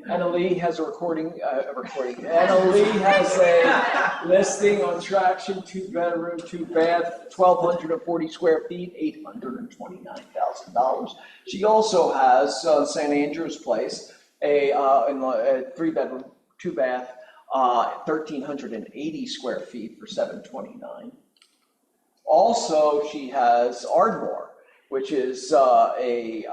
Anna Lee has a recording. Anna Lee has a listing on Traction, 2-bedroom, 2-bath, 1,240 square feet, $829,000. She also has St. Andrew's Place, a 3-bedroom, 2-bath, 1,380 square feet for $729,000. Also, she has Ardmore, which is a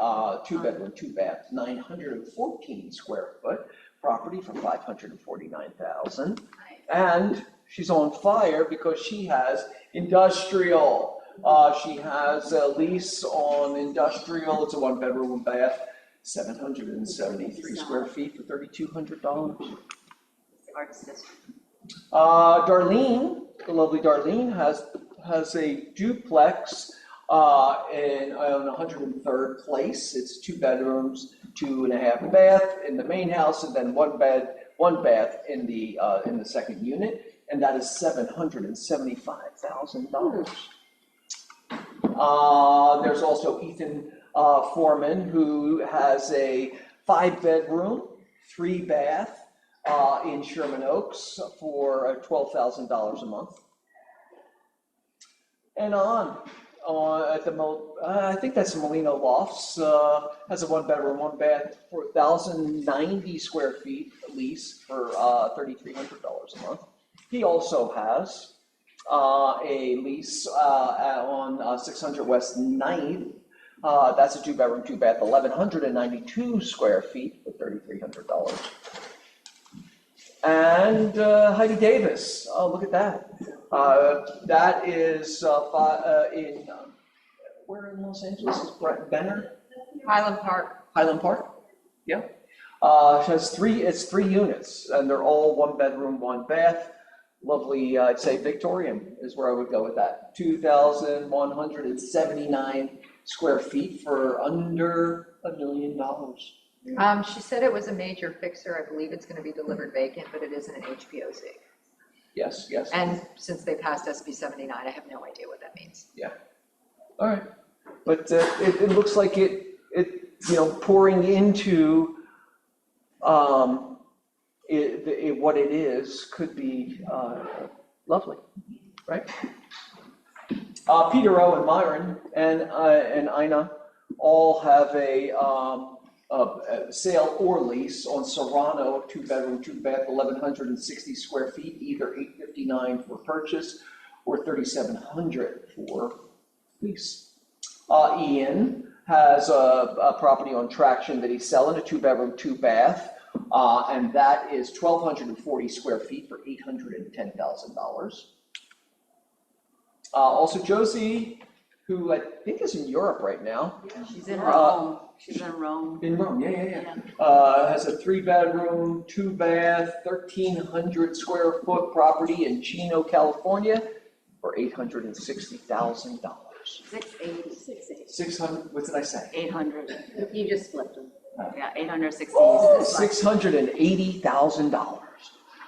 2-bedroom, 2-bath, 914 square foot property for $549,000. And she's on fire because she has industrial. She has a lease on industrial. It's a 1-bedroom, 1-bath, 773 square feet for $3,200. Darlene, the lovely Darlene, has a duplex on 103rd Place. It's 2 bedrooms, 2.5 bath in the main house, and then 1 bath in the second unit, and that is $775,000. There's also Ethan Foreman, who has a 5-bedroom, 3-bath in Sherman Oaks for $12,000 a month. And at the I think that's Molino Lofts, has a 1-bedroom, 1-bath for 1,090 square feet lease for $3,300 a month. He also has a lease on 600 West 9th. That's a 2-bedroom, 2-bath, 1,192 square feet for $3,300. And Heidi Davis, oh, look at that. That is where in Los Angeles is Brett Benner? Highland Park. Highland Park, yeah. It has 3 units, and they're all 1-bedroom, 1-bath. Lovely, I'd say Victorian is where I would go with that. 2,179 square feet for under $1 million. She said it was a major fixer. I believe it's going to be delivered vacant, but it isn't an HPOZ. Yes, yes. And since they passed SB 79, I have no idea what that means. Yeah. All right. But it looks like it pouring into what it is could be lovely, right? Peter O and Myron and Ina all have a sale or lease on Serrano, 2-bedroom, 2-bath, 1,160 square feet, either $859 for purchase or $3,700 for lease. Ian has a property on Traction that he's selling, a 2-bedroom, 2-bath, and that is 1,240 square feet for $810,000. Also, Josie, who I think is in Europe right now. She's in Rome. She's in Rome. In Rome, yeah. Has a 3-bedroom, 2-bath, 1,300 square foot property in Chino, California for $860,000. 680. 600, what did I say? 800. You just flipped them. Yeah, 860. Oh, $680,000.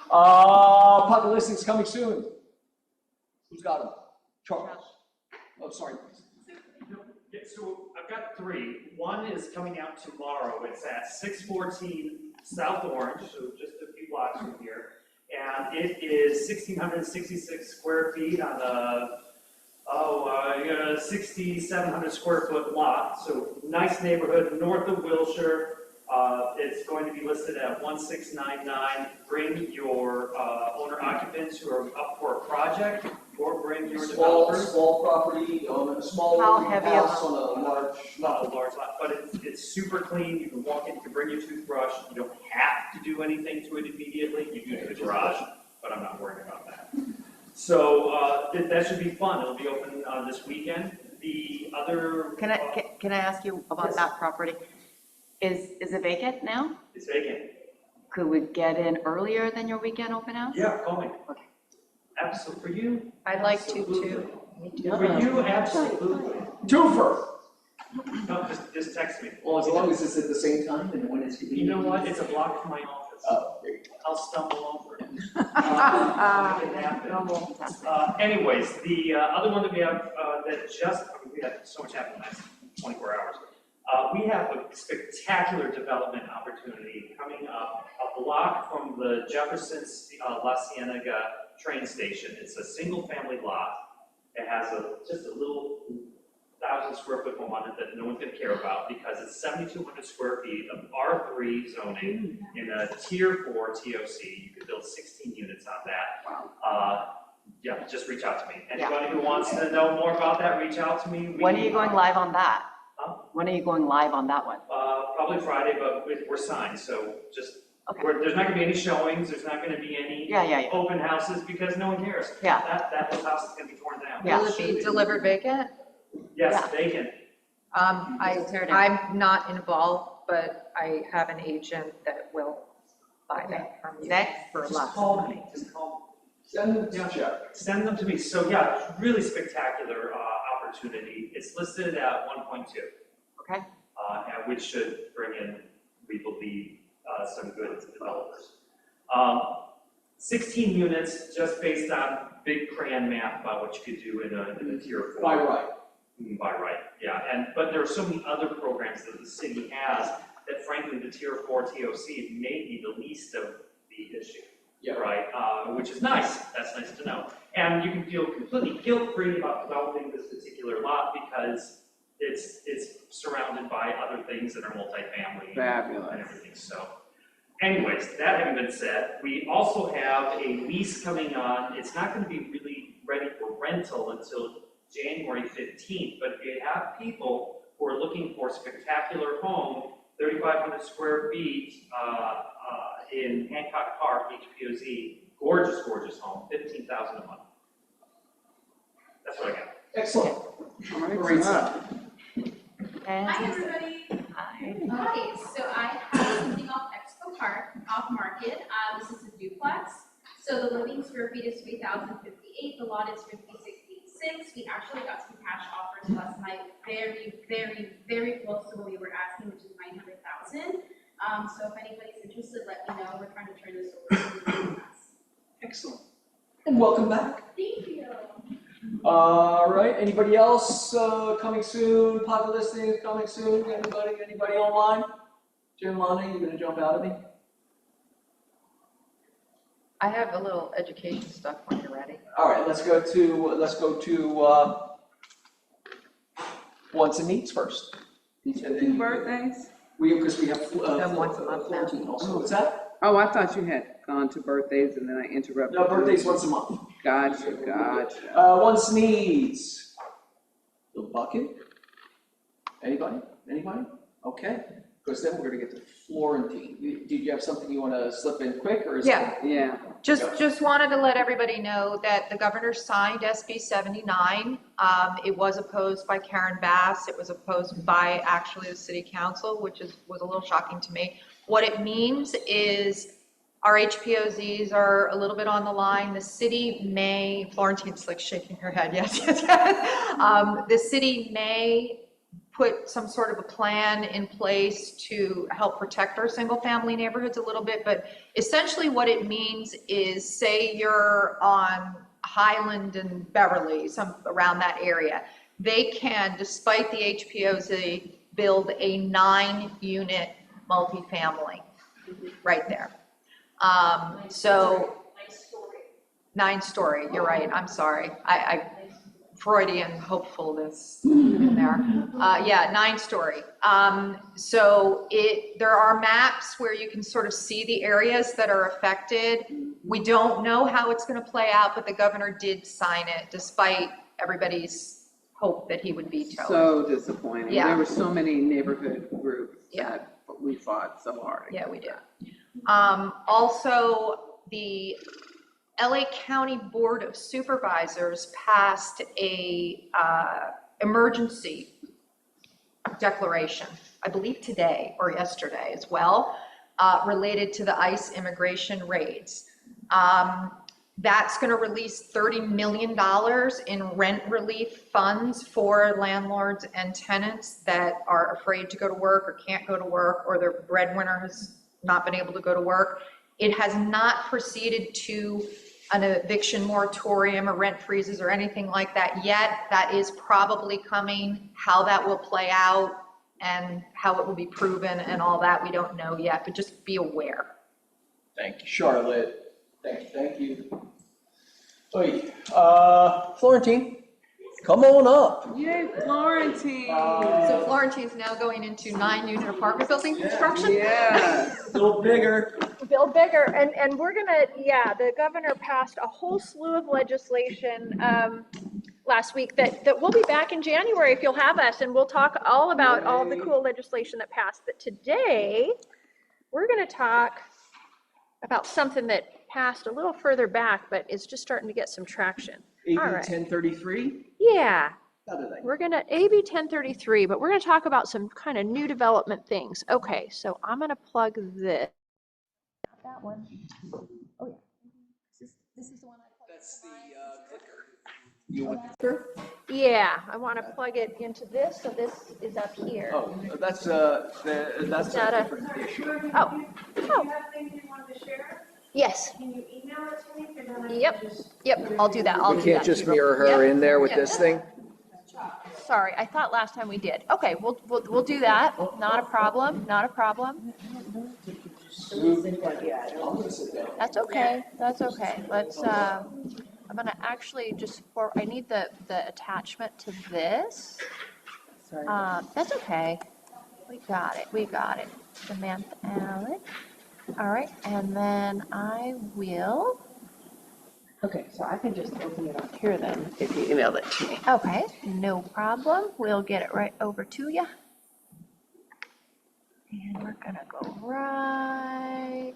Public listings coming soon. Who's got them? Charles. Oh, sorry. Yeah, so I've got 3. One is coming out tomorrow. It's at 614 South Orange, so just a few blocks from here. And it is 1,666 square feet on a 6,700 square foot lot. So nice neighborhood north of Wilshire. It's going to be listed at 1,699. Bring your owner occupants who are up for a project, or bring your developers. Small property, a small house on a large, not a large lot, but it's super clean. You can walk in, you can bring your toothbrush. You don't have to do anything to it immediately. You do to the garage, but I'm not worried about that. So that should be fun. It'll be open this weekend. The other Can I ask you about that property? Is it vacant now? It's vacant. Could we get in earlier than your weekend open house? Yeah, call me. Okay. Absolutely. For you? I'd like to absolutely. too. Me too. For you, absolutely. Twofer. No, just text me. Well, as long as it's at the same time and when it's convenient. You know what? It's a block from my office. Oh, there you go. I'll stumble over it. It can No, anyways, the other one that we have we had so much happen in the last 24 hours. We have a spectacular development opportunity coming up block from the Jefferson La Cienega train station. It's a single-family lot. It has just a little 1,000-square-foot home on it that no one's going to care about because it's 7,200 square feet of R3 zoning in a Tier 4 TOC. You could build 16 units on that. Yeah, just reach out to me. Anybody who wants to know more about that, reach out to me. When are you going live on that? Huh? When are you going live on that one? Probably Friday, but we're signed, so just, Okay. there's not gonna be any showings, there's not gonna be any Yeah. open houses, because no one cares. Yeah. That whole house is gonna be torn down. Yeah. Will it be delivered vacant? Yes, Yeah. vacant. Tear it down. I'm not involved, but I have an agent that will buy that from you Next. for Just lots of call money. me, just call Send them to Yeah. Jeff. me. Send them to me. So yeah, really spectacular opportunity. It's listed at 1.2. Okay. And which should bring in, we believe, some good developers. 16 units, just based on big crayon math about what you could do in a Tier 4. By right. By right, yeah. But there are so many other programs that the city has that frankly, the Tier 4 TOC may be the least of the issue. Yeah. Right, which is nice. That's nice to know. And you can feel completely guilt-free about developing this particular lot because it's surrounded by other things that are multifamily Fabulous. and everything. So, anyways, that having been said, we also have a lease coming on. It's not going to be really ready for rental until January 15th. But if you have people who are looking for a spectacular home, 3,500 square feet in Hancock Park, HPOZ, gorgeous, gorgeous home, $15,000 a month. That's what I got. Excellent. All right, Great stuff. And Hi, everybody. Hi. Okay, so I have something off Expo Park, off market. This is a duplex. So the living square feet is 3,058. The lot is 5,686. We actually got some cash offers last night, very, very, very close to what we were asking, which is 900,000. So if anybody's interested, let me know. We're trying to turn this over to Excellent. And welcome back. Thank you. All right, anybody else coming soon? Public listings coming soon? Anybody online? Jim, Lonnie, you gonna jump out at me? I have a little education stuff when you're ready. All right, let's go to wants and needs first. Two birthdays? Because we have once a month now. 14 also. What's that? Oh, I thought you had gone to birthdays and then I interrupted. No, birthdays once a month. Gotcha. Wants needs. The bucket? Anybody? Okay. Because then we're gonna get to Florentine. Did you have something you wanna slip in quick or is Yeah. Yeah. Just wanted to let everybody know that the governor signed SB 79. It was opposed by Karen Bass. It was opposed by actually the city council, which was a little shocking to me. What it means is our HPOZs are a little bit on the line. The city may, Florentine's like shaking her head, yes. The city may put some sort of a plan in place to help protect our single-family neighborhoods a little bit, but essentially what it means is, say you're on Highland and Beverly, around that area, they can, despite the HPOZ, build a 9-unit multifamily right there. So 9-story, you're right, I'm sorry. I Freudian hopefulness in there. Yeah, 9-story. So there are maps where you can sort of see the areas that are affected. We don't know how it's going to play out, but the governor did sign it despite everybody's hope that he would veto it. So disappointing. Yeah. There were so many neighborhood groups Yeah. that we fought so hard. Yeah, we did. Also, the LA County Board of Supervisors passed a emergency declaration, I believe today or yesterday as well, related to the ICE immigration raids. That's going to release $30 million in rent relief funds for landlords and tenants that are afraid to go to work or can't go to work, or their breadwinner has not been able to go to work. It has not proceeded to an eviction moratorium or rent freezes or anything like that yet. That is probably coming. How that will play out and how it will be proven and all that, we don't know yet, but just be aware. Thank you, Charlotte. Thank you. Oy, Florentine, come on up. Yay, Florentine. So Florentine's now going into 9-unit apartment building construction? Yeah. A little bigger. Build bigger, and we're gonna, the governor passed a whole slew of legislation, last week that we'll be back in January if you'll have us, and we'll talk all about all of the cool legislation that passed. But today, we're gonna talk about something that passed a little further back, but is just starting to get some traction. AB All right. 1033. Yeah, Other thing. we're gonna, AB 1033, but we're gonna talk about some kind of new development things. Okay, so I'm gonna plug this. Not that one. Oh, yeah. This is the one I plugged. That's the clicker. You want the clicker? Yeah, I want to plug it into this, so this is up here. Oh, that's a that a- different issue. Oh, Do you have things you want to share? yes, Can you email it to me? 'Cause then I can Yep. just- yep, I'll do that, I'll do We that. can't just mirror her Yep. in there with Yep. this thing? Sorry, I thought last time we did. Okay, we'll do that, not a problem, not a problem. I'm gonna sit down. That's okay, that's okay. Let's, I'm gonna actually just, I need the attachment to this. Sorry. That's okay. We got it. Samantha Allen. All right, and then I will, Okay, so I can just open it up here then, if you email it to me. okay, no problem. We'll get it right over to you. And we're gonna go right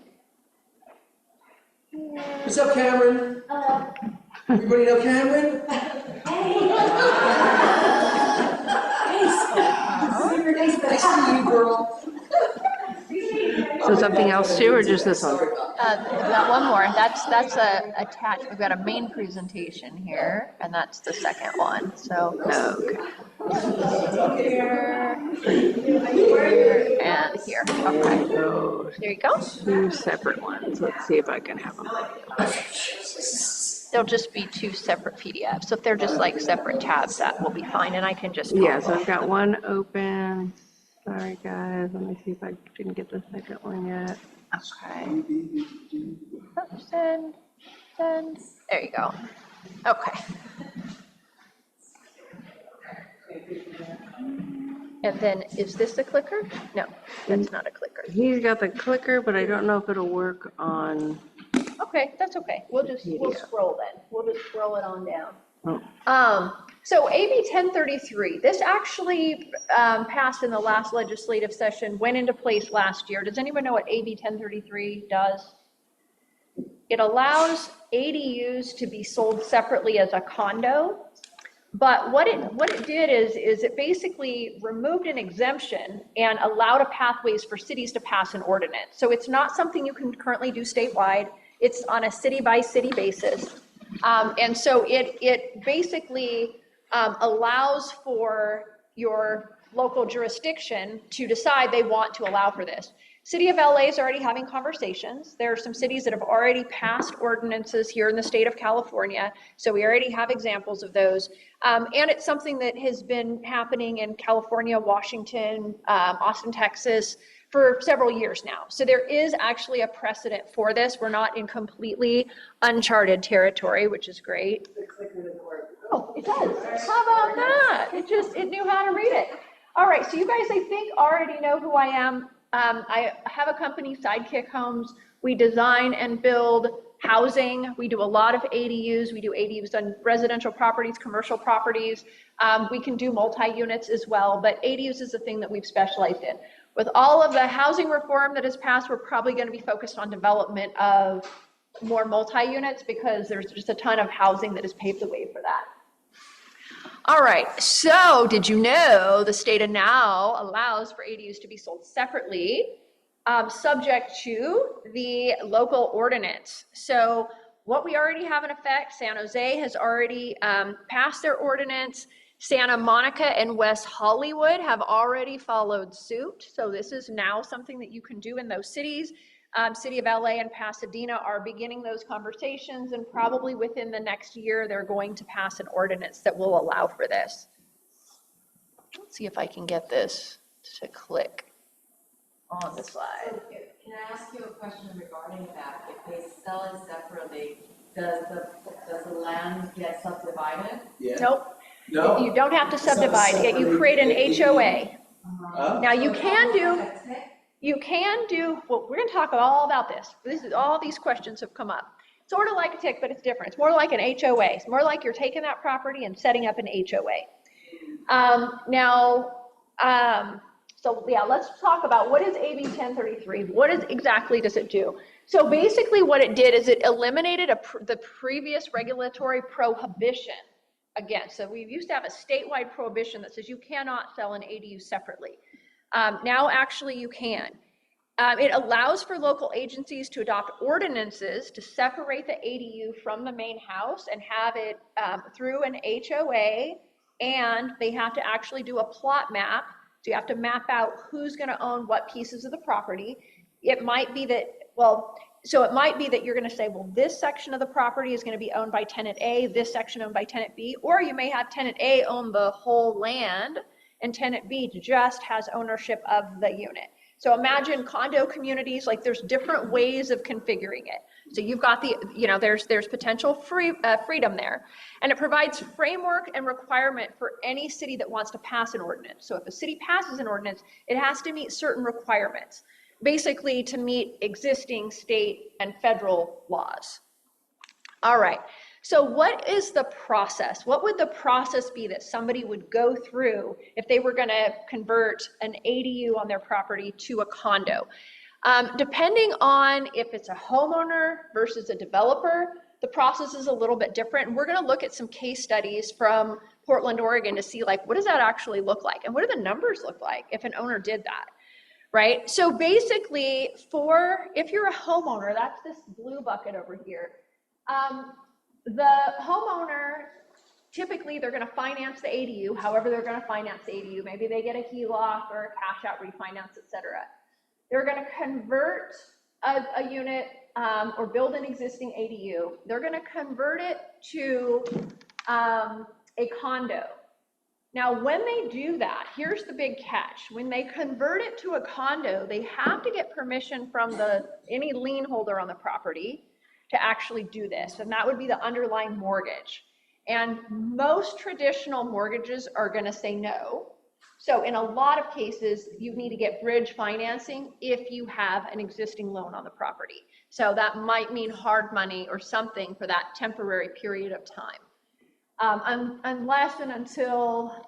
here. What's up, Cameron? Everybody know Cameron? Super nice to Nice to meet you, girl. So something else too, or just this one? We've got one more. That's attached. We've got a main presentation here, and that's the second one. So, here, and here. Okay. There you go. Two separate ones. Let's see if I can have them. They'll just be two separate PDFs. So if they're just like separate tabs, that will be fine, and I can just. Yeah, so I've got one open. Sorry, guys. Let me see if I didn't get the second one yet. Okay. Send. There you go. Okay. And then, is this a clicker? No, that's not a clicker. He's got the clicker, but I don't know if it'll work on. Okay, that's okay. We'll PDF. scroll then. We'll just scroll it on down. Oh. So AB 1033, this actually passed in the last legislative session, went into place last year. Does anyone know what AB 1033 does? It allows ADUs to be sold separately as a condo. But what it did is it basically removed an exemption and allowed a pathways for cities to pass an ordinance. So it's not something you can currently do statewide. It's on a city by city basis. And so it basically allows for your local jurisdiction to decide they want to allow for this. City of LA is already having conversations. There are some cities that have already passed ordinances here in the state of California. So we already have examples of those. And it's something that has been happening in California, Washington, Austin, Texas, for several years now. So there is actually a precedent for this. We're not in completely uncharted territory, which is great. Oh, it does. How about that? It knew how to read it. All right, so you guys, I think, already know who I am. I have a company, Sidekick Homes. We design and build housing. We do a lot of ADUs. We do ADUs on residential properties, commercial properties. We can do multi-units as well, but ADUs is the thing that we've specialized in. With all of the housing reform that has passed, we're probably going to be focused on development of more multi-units because there's just a ton of housing that has paved the way for that. All right, so did you know the state of now allows for ADUs to be sold separately, subject to the local ordinance? So what we already have in effect, San Jose has already passed their ordinance. Santa Monica and West Hollywood have already followed suit. So this is now something that you can do in those cities. City of LA and Pasadena are beginning those conversations, and probably within the next year, they're going to pass an ordinance that will allow for this. Let's see if I can get this to click on the slide. Can I ask you a question regarding that? If they sell it separately, does the land get subdivided? Yeah. Nope, No. you don't have to It's not subdivide it, you separate create an ADU. HOA. Huh? Now, you So can do, that's it? well, we're gonna talk all about this. All these questions have come up. Sort of like a TIC, but it's different. It's more like an HOA. It's more like you're taking that property and setting up an HOA. So yeah, let's talk about what is AB 1033. What exactly does it do? So basically what it did is it eliminated the previous regulatory prohibition against. So we used to have a statewide prohibition that says you cannot sell an ADU separately. Now actually you can. It allows for local agencies to adopt ordinances to separate the ADU from the main house and have it through an HOA, and they have to actually do a plot map. So you have to map out who's going to own what pieces of the property. It might be that, it might be that you're going to say, well, this section of the property is going to be owned by tenant A, this section owned by tenant B, or you may have tenant A own the whole land and tenant B just has ownership of the unit. So imagine condo communities, like there's different ways of configuring it. So you've got there's potential freedom there. And it provides framework and requirement for any city that wants to pass an ordinance. So if a city passes an ordinance, it has to meet certain requirements, basically to meet existing state and federal laws. All right. So what is the process? What would the process be that somebody would go through if they were going to convert an ADU on their property to a condo? Depending on if it's a homeowner versus a developer, the process is a little bit different. And we're going to look at some case studies from Portland, Oregon to see, like, what does that actually look like? And what do the numbers look like if an owner did that? Right? So basically, if you're a homeowner, that's this blue bucket over here. The homeowner, typically they're going to finance the ADU, however they're going to finance the ADU. Maybe they get a HELOC or a cash out refinance, et cetera. They're going to convert a unit or build an existing ADU. They're going to convert it to a condo. Now, when they do that, here's the big catch. When they convert it to a condo, they have to get permission from any lien holder on the property to actually do this, and that would be the underlying mortgage. And most traditional mortgages are going to say no. So in a lot of cases, you need to get bridge financing if you have an existing loan on the property. So that might mean hard money or something for that temporary period of time. Unless and until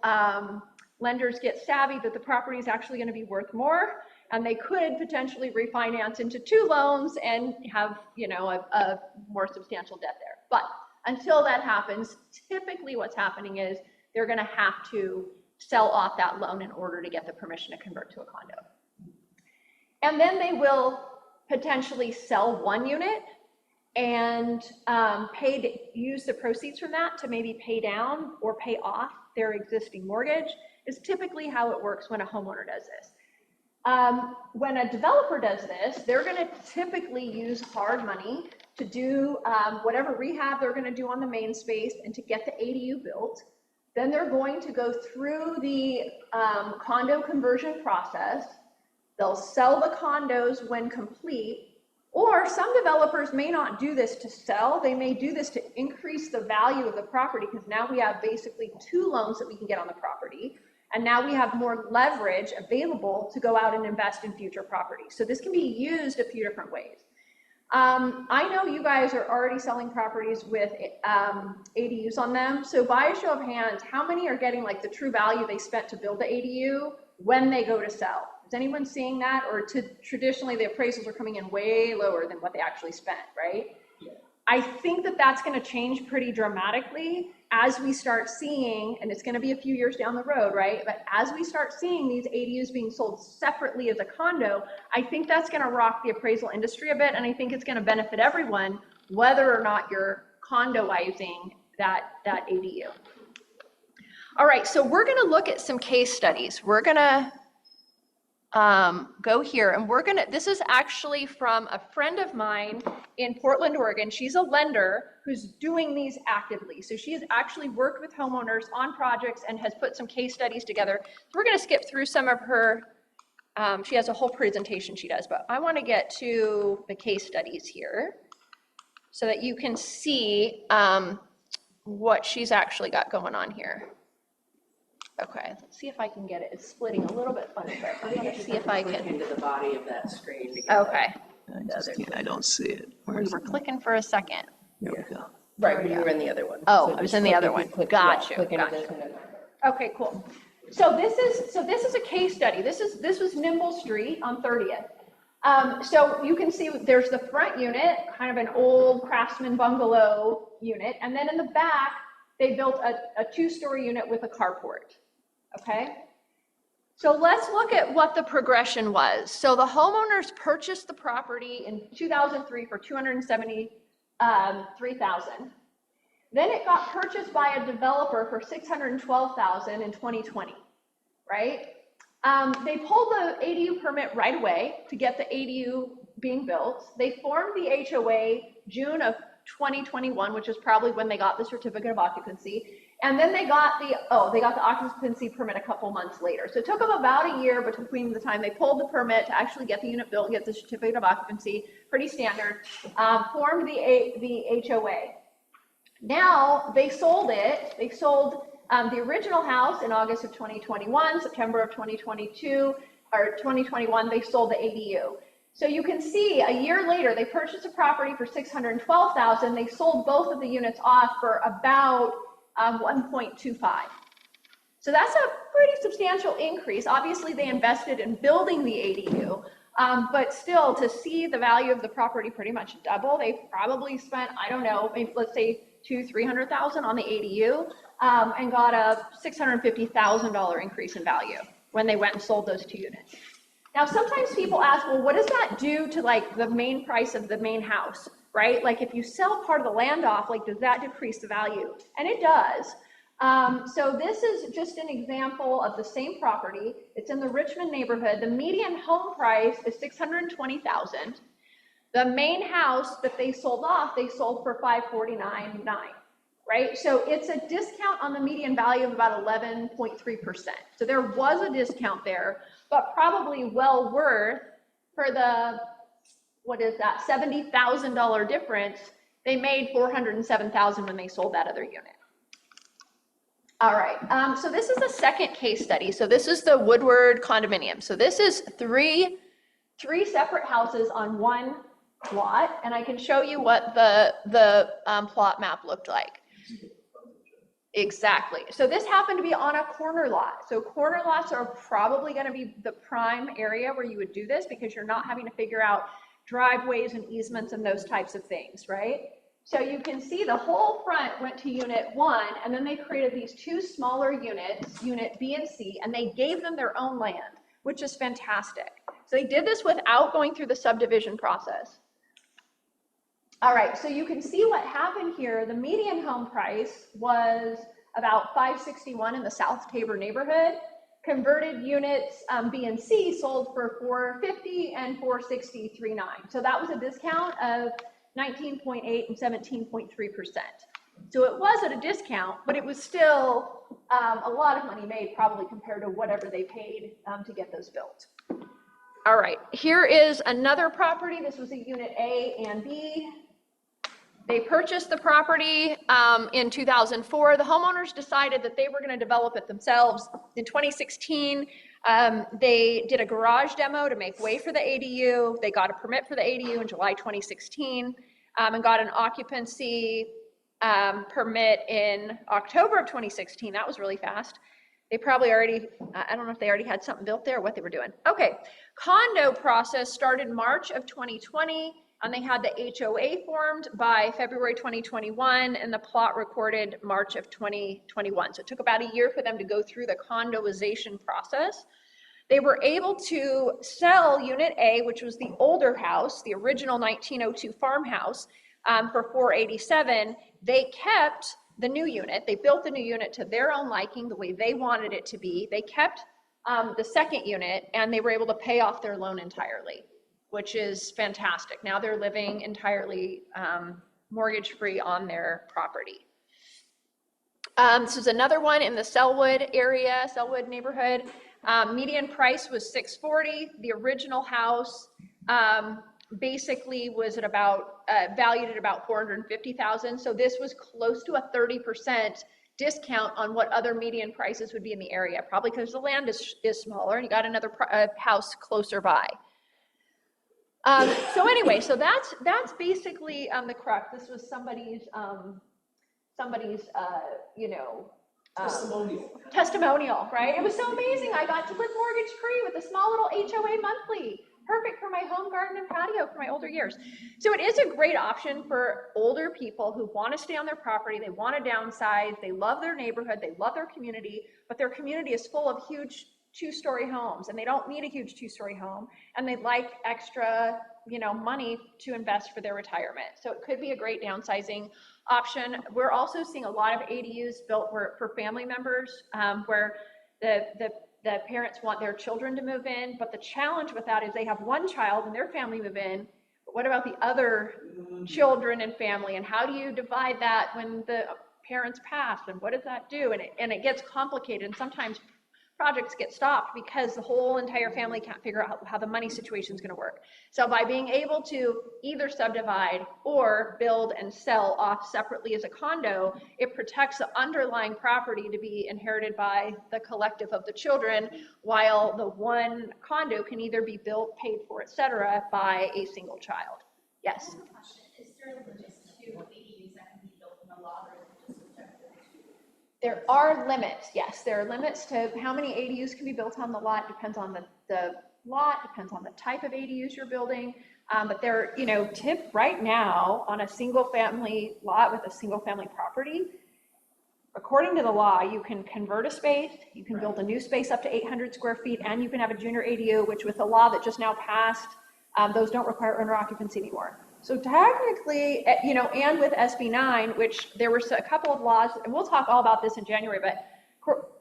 lenders get savvy that the property is actually going to be worth more, and they could potentially refinance into 2 loans and have, a more substantial debt there. But until that happens, typically what's happening is they're going to have to sell off that loan in order to get the permission to convert to a condo. And then they will potentially sell 1 unit and use the proceeds from that to maybe pay down or pay off their existing mortgage, is typically how it works when a homeowner does this. When a developer does this, they're going to typically use hard money to do whatever rehab they're going to do on the main space and to get the ADU built. Then they're going to go through the condo conversion process. They'll sell the condos when complete, or some developers may not do this to sell. They may do this to increase the value of the property, because now we have basically 2 loans that we can get on the property. And now we have more leverage available to go out and invest in future properties. So this can be used a few different ways. I know you guys are already selling properties with ADUs on them. So by a show of hands, how many are getting like the true value they spent to build the ADU when they go to sell? Is anyone seeing that? Or traditionally the appraisals are coming in way lower than what they actually spent, right? Yeah. I think that that's going to change pretty dramatically as we start seeing, and it's going to be a few years down the road, right? But as we start seeing these ADUs being sold separately as a condo, I think that's going to rock the appraisal industry a bit, and I think it's going to benefit everyone, whether or not you're condoizing that ADU. All right, so we're going to look at some case studies. We're going to go here, and this is actually from a friend of mine in Portland, Oregon. She's a lender who's doing these actively. So she has actually worked with homeowners on projects and has put some case studies together. We're going to skip through some of her She has a whole presentation she does, but I want to get to the case studies here so that you can see what she's actually got going on here. Okay, let's see if I can get it. It's splitting a little bit funny, but I'm gonna see if I can. Into the body of that screen. to get Okay, I don't see it. we were clicking for a second. There we go. Right, but you were in the other one. Oh, So I was just in the click- other if you one. click- Got yeah, you, click into got this you. and then- Okay, cool. So this is a case study. This was Nimble Street on 30th. So you can see there's the front unit, kind of an old craftsman bungalow unit, and then in the back, they built a two-story unit with a carport, okay? So let's look at what the progression was. So the homeowners purchased the property in 2003 for $273,000. Then it got purchased by a developer for $612,000 in 2020, right? They pulled the ADU permit right away to get the ADU being built. They formed the HOA June of 2021, which is probably when they got the certificate of occupancy. And then they got the occupancy permit a couple months later. So it took them about a year between the time they pulled the permit to actually get the unit built, get the certificate of occupancy, pretty standard, formed the HOA. Now they sold it. They sold the original house in August of 2021, September of 2022, or 2021, they sold the ADU. So you can see a year later, they purchased a property for $612,000. They sold both of the units off for about 1.25. So that's a pretty substantial increase. Obviously, they invested in building the ADU, but still, to see the value of the property pretty much double, they probably spent, I don't know, maybe let's say $200,000-300,000 on the ADU, and got a $650,000 increase in value when they went and sold those two units. Now, sometimes people ask, well, what does that do to like the main price of the main house, right? Like if you sell part of the land off, like does that decrease the value? And it does. So this is just an example of the same property. It's in the Richmond neighborhood. The median home price is $620,000. The main house that they sold off, they sold for $549,900, right? So it's a discount on the median value of about 11.3%. So there was a discount there, but probably well worth for the, what is that, $70,000 difference. They made $407,000 when they sold that other unit. All right, so this is the second case study. So this is the Woodward condominium. So this is three separate houses on one plot, and I can show you what the plot map looked like. Exactly. So this happened to be on a corner lot. So corner lots are probably going to be the prime area where you would do this because you're not having to figure out driveways and easements and those types of things, right? So you can see the whole front went to unit 1, and then they created these two smaller units, unit B and C, and they gave them their own land, which is fantastic. So they did this without going through the subdivision process. All right, so you can see what happened here. The median home price was about $561 in the South Tabor neighborhood. Converted units B and C sold for $450 and $463.9. So that was a discount of 19.8 and 17.3%. So it was at a discount, but it was still a lot of money made probably compared to whatever they paid to get those built. All right, here is another property. This was a unit A and B. They purchased the property in 2004. The homeowners decided that they were going to develop it themselves. In 2016, they did a garage demo to make way for the ADU. They got a permit for the ADU in July 2016 and got an occupancy permit in October of 2016. That was really fast. They probably already, I don't know if they already had something built there or what they were doing. Okay, condo process started March of 2020. And they had the HOA formed by February 2021 and the plot recorded March of 2021. So it took about a year for them to go through the condoization process. They were able to sell Unit A, which was the older house, the original 1902 farmhouse, for $487,000. They kept the new unit. They built the new unit to their own liking, the way they wanted it to be. They kept the second unit and they were able to pay off their loan entirely, which is fantastic. Now they're living entirely mortgage-free on their property. This is another one in the Sellwood area, Sellwood neighborhood. Median price was $640. The original house basically was at about, valued at about $450,000. So this was close to a 30% discount on what other median prices would be in the area, probably because the land is smaller and you got another house closer by. So anyway, so that's basically the crux. This was somebody's testimonial, right? It was so amazing. I got to live mortgage free with a small little HOA monthly. Perfect for my home garden and patio for my older years. So it is a great option for older people who want to stay on their property, they want to downsize, they love their neighborhood, they love their community, but their community is full of huge two-story homes and they don't need a huge two-story home and they'd like extra, money to invest for their retirement. So it could be a great downsizing option. We're also seeing a lot of ADUs built for family members, where the parents want their children to move in, but the challenge with that is they have one child and their family move in, but what about the other children and family, and how do you divide that when the parents pass, and what does that do? And it gets complicated, and sometimes projects get stopped because the whole entire family can't figure out how the money situation is going to work. So by being able to either subdivide or build and sell off separately as a condo, it protects the underlying property to be inherited by the collective of the children, while the one condo can either be built, paid for, etc., by a single child. Yes? I have a question. Is there limits to ADUs that can be built in the lot, or is it just subjective to? There are limits, yes. There are limits to how many ADUs can be built on the lot. Depends on the lot, depends on the type of ADUs you're building. But there, tip right now on a single family lot with a single family property, according to the law, you can convert a space, you can build a new space up to 800 square feet, and you can have a junior ADU, which with the law that just now passed, those don't require owner occupancy anymore. So technically, and with SB 9, which there were a couple of laws, and we'll talk all about this in January, but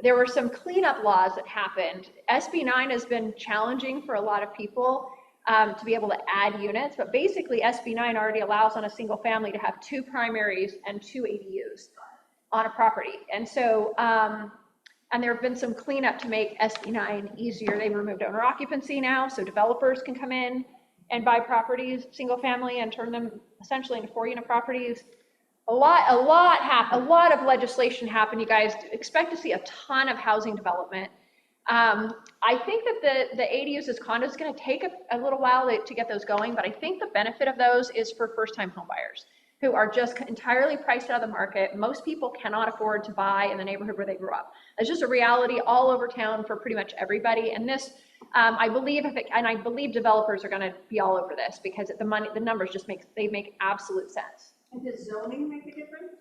there were some cleanup laws that happened. SB 9 has been challenging for a lot of people to be able to add units, but basically SB 9 already allows on a single family to have 2 primaries and 2 ADUs on a property. And so, and there have been some cleanup to make SB 9 easier. They removed owner occupancy now, so developers can come in and buy properties, single family, and turn them essentially into 4-unit properties. A lot of legislation happened. You guys expect to see a ton of housing development. I think that the ADUs as condos is going to take a little while to get those going, but I think the benefit of those is for first-time homebuyers who are just entirely priced out of the market. Most people cannot afford to buy in the neighborhood where they grew up. It's just a reality all over town for pretty much everybody. And this, I believe, I believe developers are going to be all over this because the numbers just make absolute sense. And does zoning make a difference?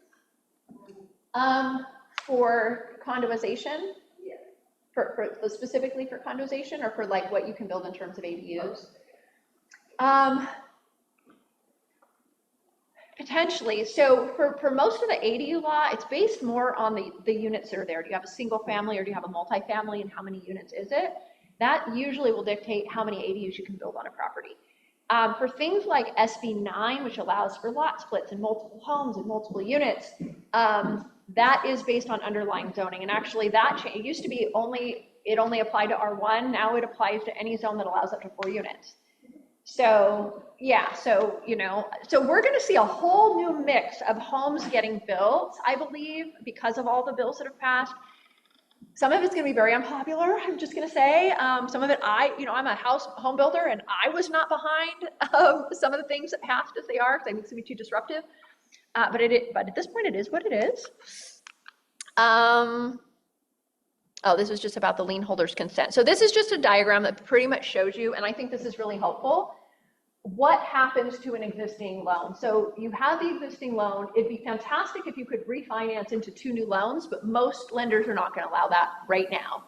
For condoization? Yeah. For specifically for condoization, or for like what you can build in terms of ADUs? Potentially. So for most of the ADU law, it's based more on the units that are there. Do you have a single family or do you have a multifamily, and how many units is it? That usually will dictate how many ADUs you can build on a property. For things like SB 9, which allows for lot splits and multiple homes and multiple units, that is based on underlying zoning. And actually it used to be it only applied to R1. Now it applies to any zone that allows up to 4 units. So yeah, so we're going to see a whole new mix of homes getting built, I believe, because of all the bills that have passed. Some of it's going to be very unpopular, I'm just going to say. Some of it, I'm a home builder, and I was not behind some of the things that passed as they are, because I think it's going to be too disruptive. But at this point, it is what it is. This was just about the lien holder's consent. So this is just a diagram that pretty much shows you, and I think this is really helpful, what happens to an existing loan. So you have the existing loan. It'd be fantastic if you could refinance into 2 new loans, but most lenders are not going to allow that right now.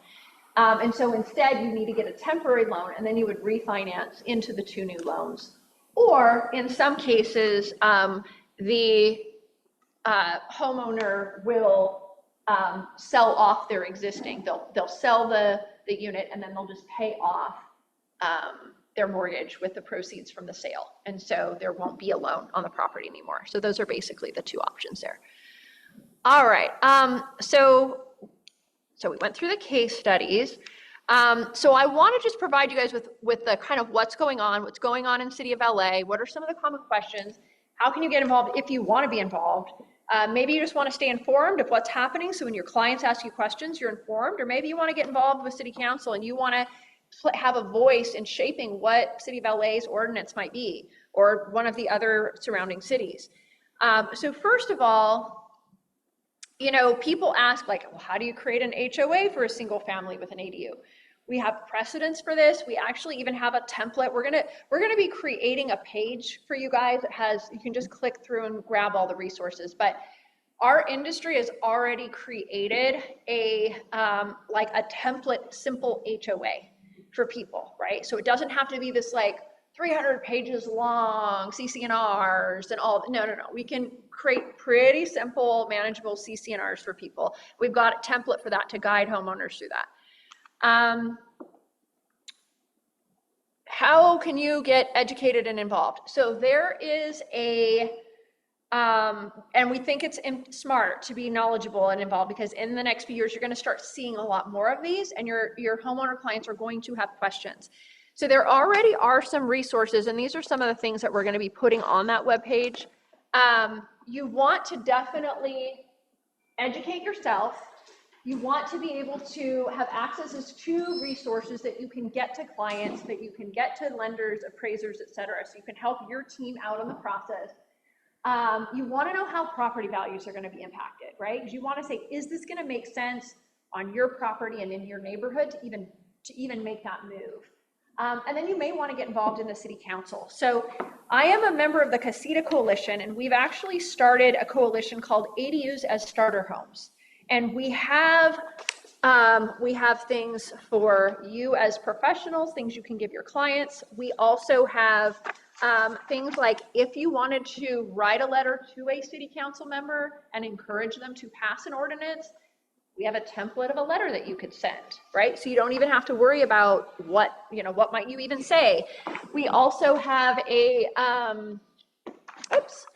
And so instead, you need to get a temporary loan, and then you would refinance into the 2 new loans. Or in some cases, the homeowner will sell off their existing. They'll sell the unit, and then they'll just pay off their mortgage with the proceeds from the sale. And so there won't be a loan on the property anymore. So those are basically the 2 options there. All right. So we went through the case studies. So I want to just provide you guys with the kind of what's going on in the city of LA, what are some of the common questions, how can you get involved if you want to be involved? Maybe you just want to stay informed of what's happening, so when your clients ask you questions, you're informed, or maybe you want to get involved with city council and you want to have a voice in shaping what city of LA's ordinance might be, or one of the other surrounding cities. So first of all, people ask like, well, how do you create an HOA for a single family with an ADU? We have precedents for this. We actually even have a template. We're gonna be creating a page for you guys that you can just click through and grab all the resources. But our industry has already created a template simple HOA for people, right? So it doesn't have to be this like 300 pages long CC&Rs and all. No. We can create pretty simple, manageable CC&Rs for people. We've got a template for that to guide homeowners through that. How can you get educated and involved? So there is and we think it's smart to be knowledgeable and involved, because in the next few years, you're going to start seeing a lot more of these, and your homeowner clients are going to have questions. So there already are some resources, and these are some of the things that we're going to be putting on that webpage. You want to definitely educate yourself. You want to be able to have access to resources that you can get to clients, that you can get to lenders, appraisers, et cetera, so you can help your team out in the process. You want to know how property values are going to be impacted, right? Because you want to say, is this going to make sense on your property and in your neighborhood to even make that move? And then you may want to get involved in the city council. So I am a member of the Casita Coalition, and we've actually started a coalition called ADUs as Starter Homes. And we have things for you as professionals, things you can give your clients. We also have things like, if you wanted to write a letter to a city council member and encourage them to pass an ordinance, we have a template of a letter that you could send, right? So you don't even have to worry about what might you even say. We also have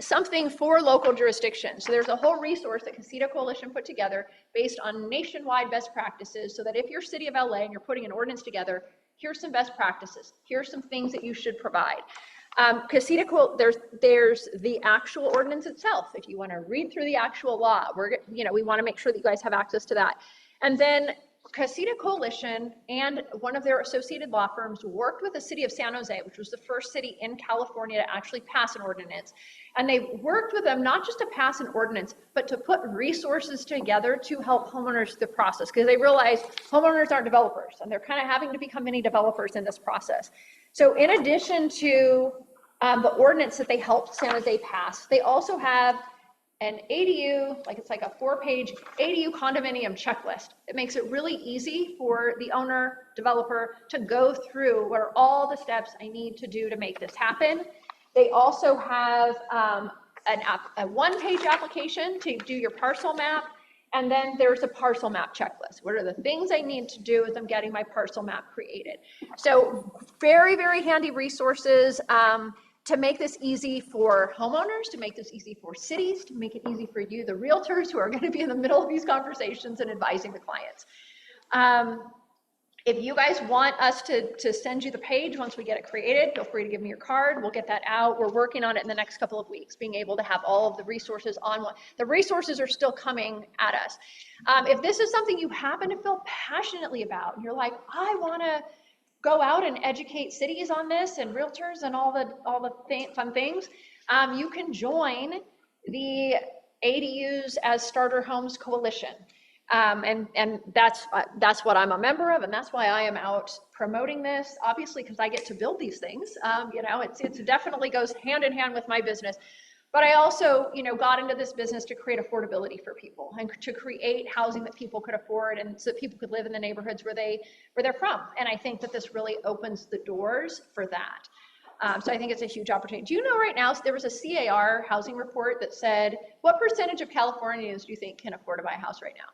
something for local jurisdictions. So there's a whole resource that Casita Coalition put together based on nationwide best practices, so that if you're City of LA and you're putting an ordinance together, here's some best practices. Here's some things that you should provide. There's the actual ordinance itself. If you want to read through the actual law, we want to make sure that you guys have access to that. And then Casita Coalition and one of their associated law firms worked with the city of San Jose, which was the first city in California to actually pass an ordinance. And they worked with them not just to pass an ordinance, but to put resources together to help homeowners through the process, because they realized homeowners aren't developers, and they're kind of having to become mini developers in this process. So in addition to the ordinance that they helped San Jose pass, they also have an ADU, it's like a 4-page ADU condominium checklist. It makes it really easy for the owner, developer to go through what are all the steps I need to do to make this happen. They also have a 1-page application to do your parcel map. And then there's a parcel map checklist. What are the things I need to do as I'm getting my parcel map created? So very, very handy resources to make this easy for homeowners, to make this easy for cities, to make it easy for you, the realtors who are going to be in the middle of these conversations and advising the clients. If you guys want us to send you the page once we get it created, feel free to give me your card. We'll get that out. We're working on it in the next couple of weeks, being able to have all of the resources on one. The resources are still coming at us. If this is something you happen to feel passionately about, and you're like, I want to go out and educate cities on this and realtors and all the fun things, you can join the ADUs as Starter Homes Coalition. And that's what I'm a member of, and that's why I am out promoting this, obviously, because I get to build these things. It definitely goes hand in hand with my business. But I also, got into this business to create affordability for people and to create housing that people could afford, and so that people could live in the neighborhoods where they're from. And I think that this really opens the doors for that. So I think it's a huge opportunity. Do you know right now, there was a CAR housing report that said, what percentage of Californians do you think can afford to buy a house right now?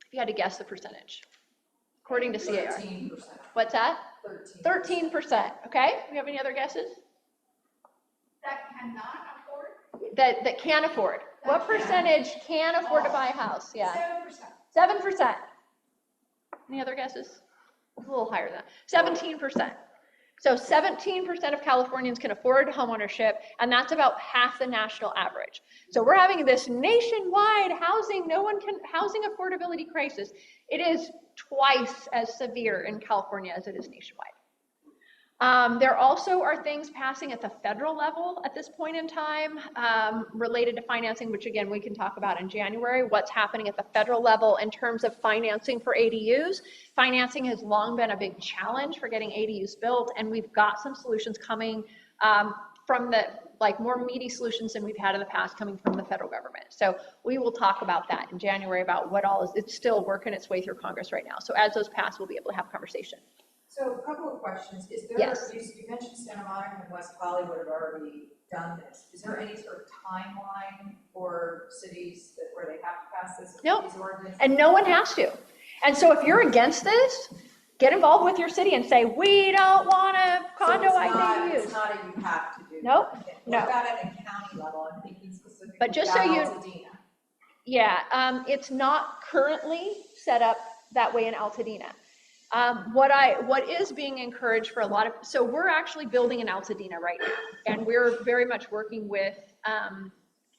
If you had to guess the percentage, according to CAR. 13%. What's that? 13%. Okay, you have any other guesses? That cannot afford? That can afford. What percentage can afford to buy a house? Yeah. 7%. 7%. Any other guesses? A little higher than that. 17%. So 17% of Californians can afford homeownership, and that's about half the national average. So we're having this nationwide housing affordability crisis. It is twice as severe in California as it is nationwide. There also are things passing at the federal level at this point in time related to financing, which again, we can talk about in January, what's happening at the federal level in terms of financing for ADUs. Financing has long been a big challenge for getting ADUs built, and we've got some solutions coming from the, like more meaty solutions than we've had in the past coming from the federal government. So we will talk about that in January about what all is, it's still working its way through Congress right now. So as those pass, we'll be able to have a conversation. So a couple of questions. Is there, Yes. you mentioned Santa Monica and West Hollywood have already done this. Is there any sort of timeline for cities that, where they have to pass this? Nope. These ordinances? And no one has to. And so if you're against this, get involved with your city and say, we don't want to condoize ADUs. It's not a you have to do. Nope, Okay. no. What about at a county level? I'm thinking specifically But just so about you- Altadena. Yeah, it's not currently set up that way in Altadena. What is being encouraged for a lot of, so we're actually building in Altadena right now, and we're very much working with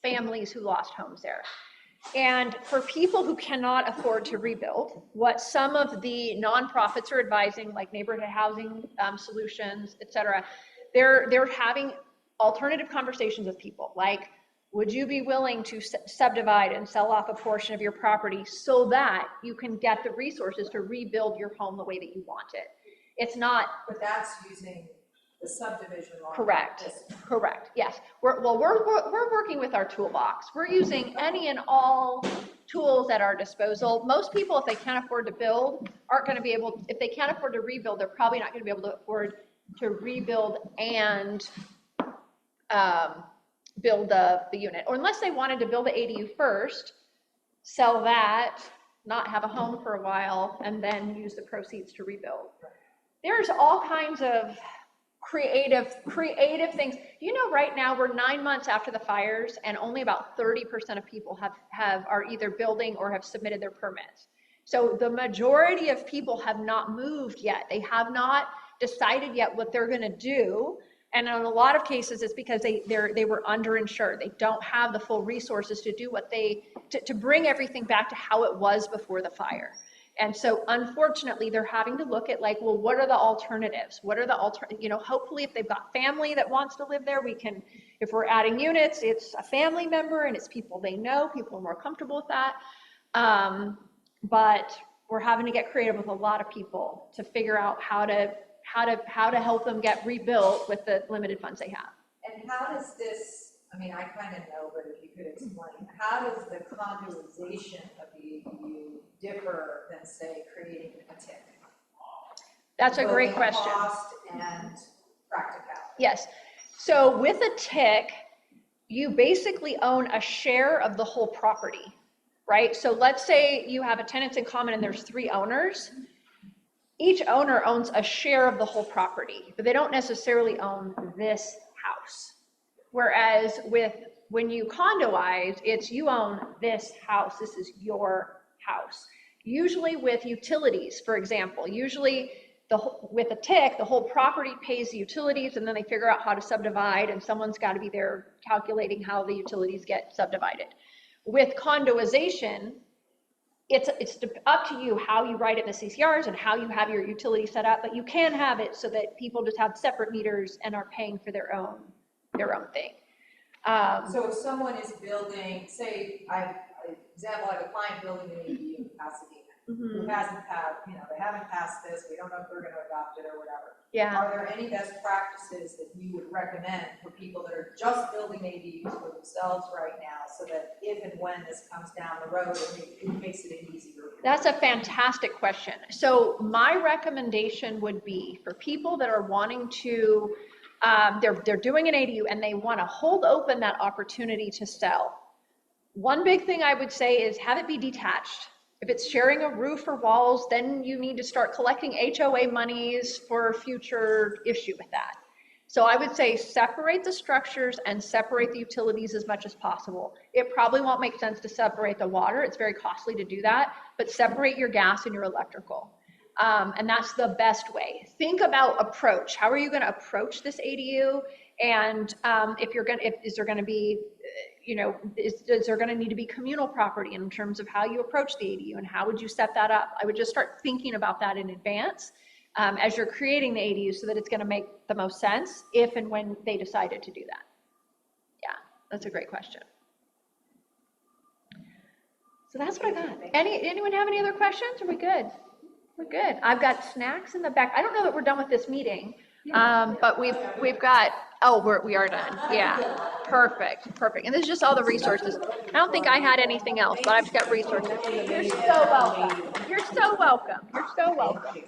families who lost homes there. And for people who cannot afford to rebuild, what some of the nonprofits are advising, like neighborhood housing solutions, et cetera, they're having alternative conversations with people, like, would you be willing to subdivide and sell off a portion of your property so that you can get the resources to rebuild your home the way that you want it? It's not. But that's using the subdivision law. Correct. Correct. Yes. We're working with our toolbox. We're using any and all tools at our disposal. Most people, if they can't afford to build, aren't going to be able. If they can't afford to rebuild, they're probably not going to be able to afford to rebuild and build the unit, or unless they wanted to build the ADU first, sell that, not have a home for a while, and then use the proceeds to rebuild. There's all kinds of creative things. You know, right now we're 9 months after the fires, and only about 30% of people are either building or have submitted their permits. So the majority of people have not moved yet. They have not decided yet what they're going to do. And in a lot of cases, it's because they were underinsured. They don't have the full resources to do what to bring everything back to how it was before the fire. And so unfortunately, they're having to look at like, well, what are the alternatives? What are the hopefully if they've got family that wants to live there, we can, if we're adding units, it's a family member and it's people they know, people are more comfortable with that. But we're having to get creative with a lot of people to figure out how to help them get rebuilt with the limited funds they have. And how does this, I mean, I kind of know, but if you could explain, how does the conduization of the ADU differ than, say, creating a TIC? That's a great Both in question. Cost and practicality. Yes. So with a TIC, you basically own a share of the whole property, right? So let's say you have a tenants in common and there's 3 owners. Each owner owns a share of the whole property, but they don't necessarily own this house. Whereas when you condoize, it's you own this house, this is your house. Usually with utilities, for example, with a TIC, the whole property pays the utilities and then they figure out how to subdivide and someone's got to be there calculating how the utilities get subdivided. With condoization, it's up to you how you write it in the CCRs and how you have your utility set up, but you can have it so that people just have separate meters and are paying for their own thing. So if someone is building, say, example, I have a client building an ADU in Pasadena, who hasn't passed, they haven't passed this, we don't know if they're going to adopt it or whatever. Yeah. Are there any best practices that you would recommend for people that are just building ADUs for themselves right now, so that if and when this comes down the road, it makes it easier? That's a fantastic question. So my recommendation would be for people that are wanting to, they're doing an ADU and they want to hold open that opportunity to sell. One big thing I would say is have it be detached. If it's sharing a roof or walls, then you need to start collecting HOA monies for future issue with that. So I would say separate the structures and separate the utilities as much as possible. It probably won't make sense to separate the water. It's very costly to do that, but separate your gas and your electrical. And that's the best way. Think about approach. How are you gonna approach this ADU? And is there gonna be, is there gonna need to be communal property in terms of how you approach the ADU, and how would you set that up? I would just start thinking about that in advance as you're creating the ADU, so that it's gonna make the most sense if and when they decided to do that. Yeah, that's a great question. So that's what I got. Anyone have any other questions? Are we good? We're good. I've got snacks in the back. I don't know that we're done with this meeting, but we've got, we are done. Yeah, perfect. And this is just all the resources. I don't think I had anything else, but I've got resources. You're so welcome. You're so welcome.